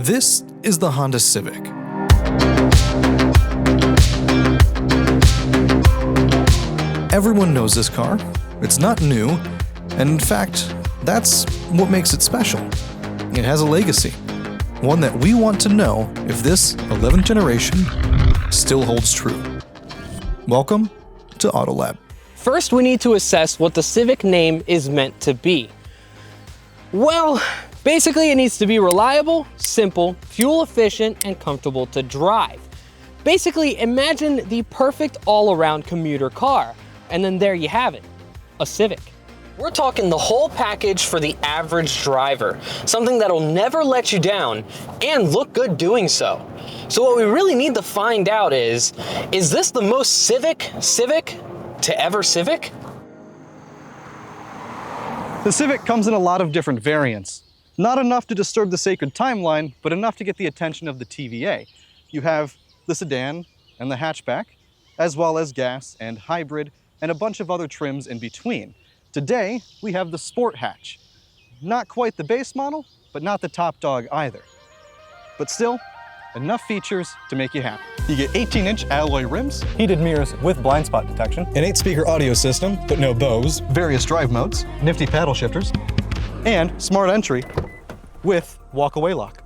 This is the Honda Civic. Everyone knows this car. It's not new, and in fact, that's what makes it special. It has a legacy, one that we want to know if this 11th generation still holds true. Welcome to Autolab. First, we need to assess what the Civic name is meant to be. Well, basically it needs to be reliable, simple, fuel efficient, and comfortable to drive. Basically, imagine the perfect all-around commuter car, and then there you have it, a Civic. We're talking the whole package for the average driver, something that'll never let you down and look good doing so. So what we really need to find out is this the most Civic to ever Civic? The Civic comes in a lot of different variants. Not enough to disturb the sacred timeline, but enough to get the attention of the TVA. You have the Sedan and the Hatchback, as well as gas and hybrid, and a bunch of other trims in between. Today, we have the Sport Hatch. Not quite the base model, but not the top dog either. But still, enough features to make you happy. You get 18-inch alloy rims, heated mirrors with blind spot detection, an 8-speaker audio system, but no Bose, various drive modes, nifty paddle shifters, and smart entry with walk-away lock.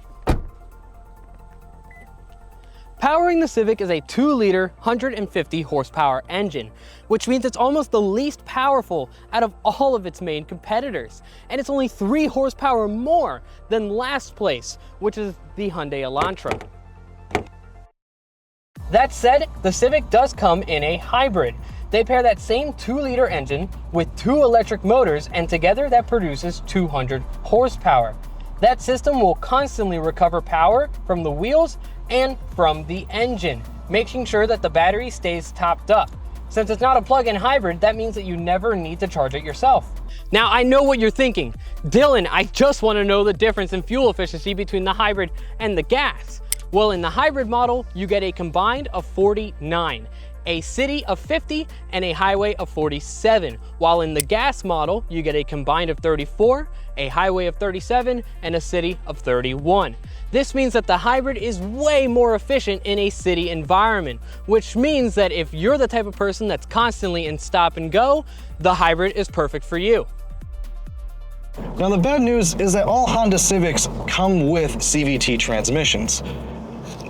Powering the Civic is a 2-liter, 150 horsepower engine, which means it's almost the least powerful out of all of its main competitors. And it's only 3 horsepower more than last place, which is the Hyundai Elantra. That said, the Civic does come in a hybrid. They pair that same 2-liter engine with 2 electric motors, and together that produces 200 horsepower. That system will constantly recover power from the wheels and from the engine, making sure that the battery stays topped up. Since it's not a plug-in hybrid, that means that you never need to charge it yourself. Now, I know what you're thinking. Dylan, I just want to know the difference in fuel efficiency between the hybrid and the gas. Well, in the hybrid model, you get a combined of 49, a city of 50, and a highway of 47, while in the gas model, you get a combined of 34, a highway of 37, and a city of 31. This means that the hybrid is way more efficient in a city environment, which means that if you're the type of person that's constantly in stop and go, the hybrid is perfect for you. Now the bad news is that all Honda Civics come with CVT transmissions.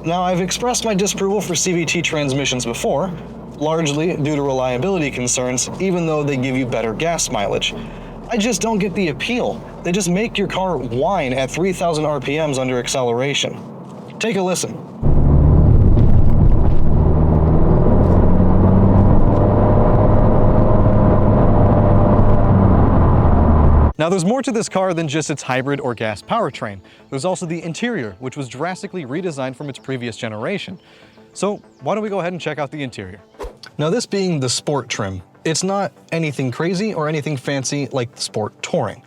Now I've expressed my disapproval for CVT transmissions before, largely due to reliability concerns, even though they give you better gas mileage. I just don't get the appeal. They just make your car whine at 3,000 RPMs under acceleration. Take a listen. Now there's more to this car than just its hybrid or gas powertrain. There's also the interior, which was drastically redesigned from its previous generation. So why don't we go ahead and check out the interior. Now this being the Sport trim, it's not anything crazy or anything fancy like the Sport Touring.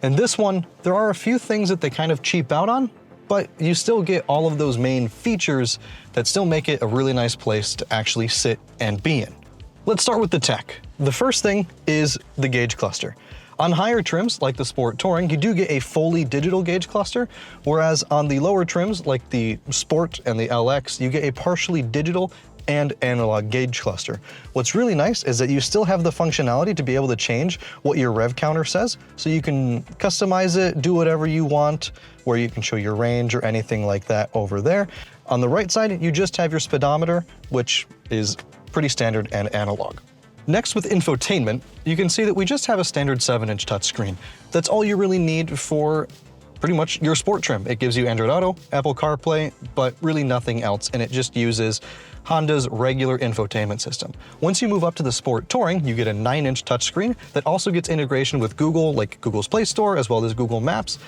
And this one, there are a few things that they kind of cheap out on, but you still get all of those main features that still make it a really nice place to actually sit and be in. Let's start with the tech. The first thing is the gauge cluster. On higher trims, like the Sport Touring, you do get a fully digital gauge cluster, whereas on the lower trims, like the Sport and the LX, you get a partially digital and analog gauge cluster. What's really nice is that you still have the functionality to be able to change what your rev counter says, so you can customize it, do whatever you want, where you can show your range or anything like that over there. On the right side, you just have your speedometer, which is pretty standard and analog. Next, with infotainment, you can see that we just have a standard 7-inch touchscreen. That's all you really need for pretty much your sport trim. It gives you Android Auto, Apple CarPlay, but really nothing else, and it just uses Honda's regular infotainment system. Once you move up to the Sport Touring, you get a 9-inch touchscreen that also gets integration with Google, like Google's Play Store, as well as Google Maps.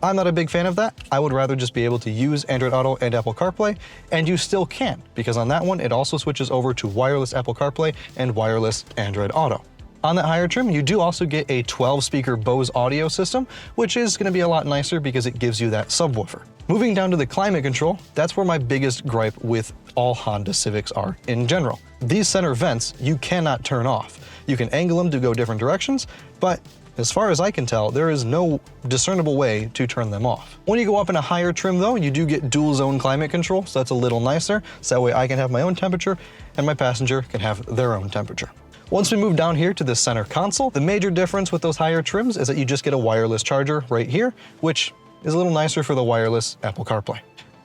I'm not a big fan of that. I would rather just be able to use Android Auto and Apple CarPlay, and you still can, because on that one, it also switches over to wireless Apple CarPlay and wireless Android Auto. On that higher trim, you do also get a 12-speaker Bose audio system, which is going to be a lot nicer because it gives you that subwoofer. Moving down to the climate control, that's where my biggest gripe with all Honda Civics are in general. These center vents, you cannot turn off. You can angle them to go different directions, but As far as I can tell, there is no discernible way to turn them off. When you go up in a higher trim though, you do get dual zone climate control, so that's a little nicer. So that way I can have my own temperature and my passenger can have their own temperature. Once we move down here to the center console, the major difference with those higher trims is that you just get a wireless charger right here, which is a little nicer for the wireless Apple CarPlay.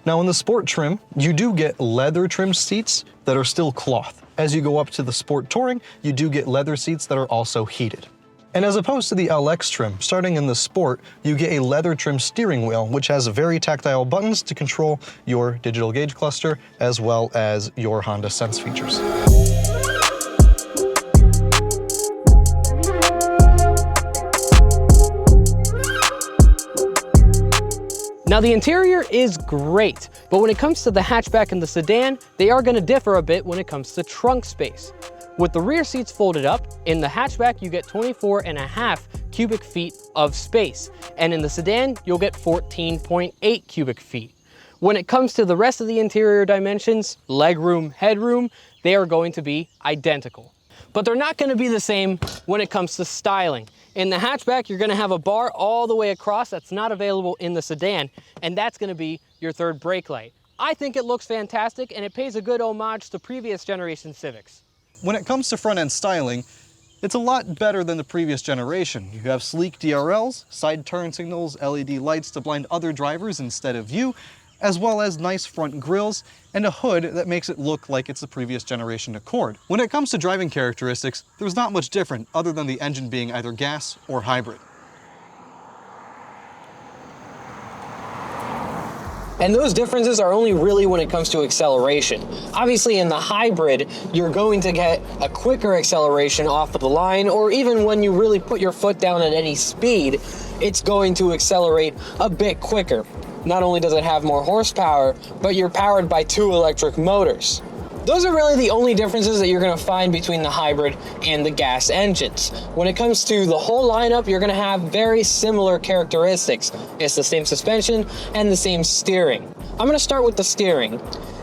Now in the sport trim, you do get leather trimmed seats that are still cloth. As you go up to the sport touring, you do get leather seats that are also heated. And as opposed to the LX trim, starting in the Sport, you get a leather trim steering wheel, which has very tactile buttons to control your digital gauge cluster, as well as your Honda Sense features. Now the interior is great, but when it comes to the hatchback and the sedan, they are going to differ a bit when it comes to trunk space. With the rear seats folded up, in the hatchback you get 24.5 cubic feet of space, and in the sedan you'll get 14.8 cubic feet. When it comes to the rest of the interior dimensions, legroom, headroom, they are going to be identical. But they're not going to be the same when it comes to styling. In the hatchback, you're going to have a bar all the way across that's not available in the sedan, and that's going to be your third brake light. I think it looks fantastic, and it pays a good homage to previous generation Civics. When it comes to front-end styling, it's a lot better than the previous generation. You have sleek DRLs, side turn signals, LED lights to blind other drivers instead of you, as well as nice front grills and a hood that makes it look like it's the previous generation Accord. When it comes to driving characteristics, there's not much different other than the engine being either gas or hybrid. And those differences are only really when it comes to acceleration. Obviously in the hybrid, you're going to get a quicker acceleration off of the line, or even when you really put your foot down at any speed, it's going to accelerate a bit quicker. Not only does it have more horsepower, but you're powered by 2 electric motors. Those are really the only differences that you're going to find between the hybrid and the gas engines. When it comes to the whole lineup, you're going to have very similar characteristics. It's the same suspension and the same steering. I'm going to start with the steering.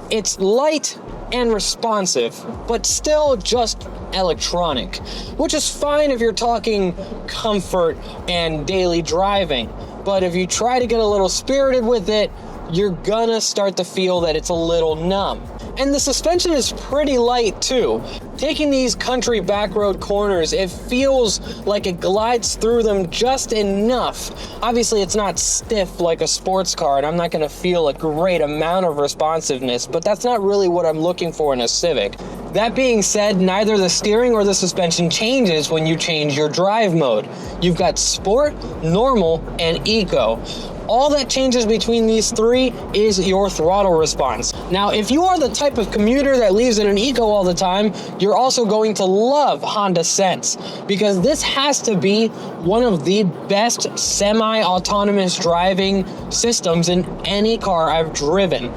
It's light and responsive, but still just electronic, which is fine if you're talking comfort and daily driving. But if you try to get a little spirited with it, you're gonna start to feel that it's a little numb. And the suspension is pretty light too. Taking these country back road corners, it feels like it glides through them just enough. Obviously it's not stiff like a sports car, and I'm not gonna feel a great amount of responsiveness, but that's not really what I'm looking for in a Civic. That being said, neither the steering or the suspension changes when you change your drive mode. You've got Sport, Normal, and Eco. All that changes between these three is your throttle response. Now, if you are the type of commuter that leaves in an Eco all the time, you're also going to love Honda Sense, because this has to be one of the best semi-autonomous driving systems in any car I've driven.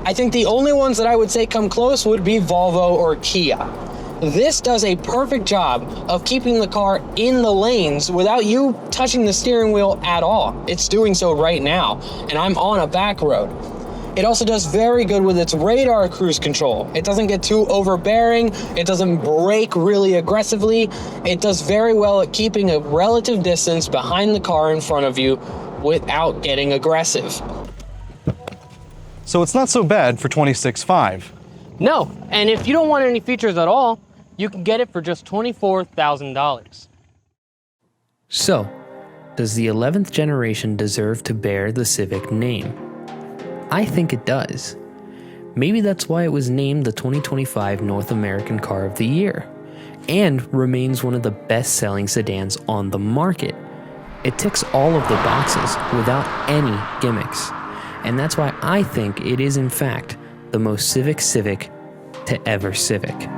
I think the only ones that I would say come close would be Volvo or Kia. This does a perfect job of keeping the car in the lanes without you touching the steering wheel at all. It's doing so right now, and I'm on a back road. It also does very good with its radar cruise control. It doesn't get too overbearing, it doesn't brake really aggressively. It does very well at keeping a relative distance behind the car in front of you without getting aggressive. So it's not so bad for $26,500. No, and if you don't want any features at all, you can get it for just $24,000. So, does the 11th generation deserve to bear the Civic name? I think it does. Maybe that's why it was named the 2025 North American Car of the Year, and remains one of the best-selling sedans on the market. It ticks all of the boxes without any gimmicks, and that's why I think it is in fact the most Civic to ever Civic.